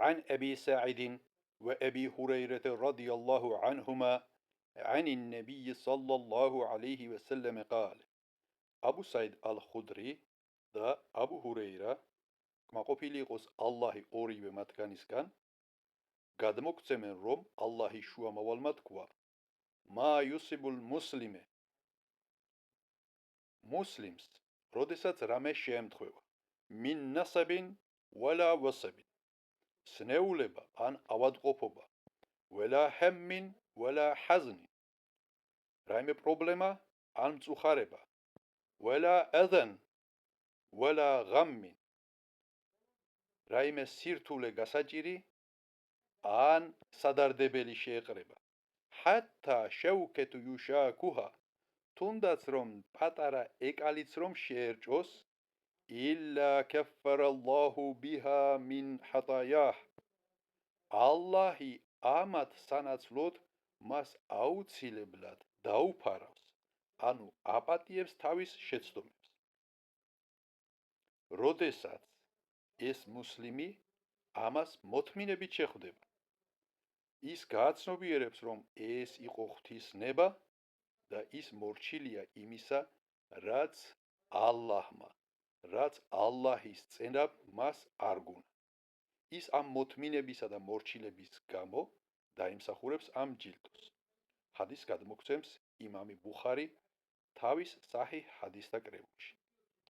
عن أبي سعيد وأبي هريرة رضي الله عنهما عن النبي صلى الله عليه وسلم قال أبو سعيد الخدري და أبو هريرة კმაყოფილი იყოს ალლაჰი ორივე მათგანისგან გადმოგცემენ რომ ალლაჰის შუამავალმა თქვა მა იუსიბულ მუსლიმე მუსლიმს როდესაც რამე შეემთხვევა მინ ნასაბინ ვალა ვასაბინ სნეულება ან ავადმყოფობა ვალა ჰემმინ ვალა ჰაზნი რაიმე პრობლემა ან მწუხარება ვალა აძან ვალა ღამმინ რაიმე სირთულე გასაჭირი ან სადარდებელი შეეყრება ჰატა შაუკეტუ იუშაკუჰა თუნდაც რომ პატარა ეკალიც რომ შეერჭოს ილლა კაფარალლაჰუ ბიჰა მინ ჰატაიაჰ ალლაჰი ამათ სანაცვლოდ მას აუცილებლად დაუფარავს ანუ აპატიებს თავის შეცდომებს როდესაც ეს მუსლიმი ამას მოთმინებით შეხვდება ის გააცნობიერებს რომ ეს იყო ღვთისნება და ის მორჩილია იმისა რაც ალლაჰის წენამ მას არ გუნა ის ამ მოთმინებისა და მორჩილების გამო დაიმსახურებს ამ ჯილდოს ჰადის გადმოგცემს იმამი ბუხარი თავის საჰი ჰადისთა კრებულში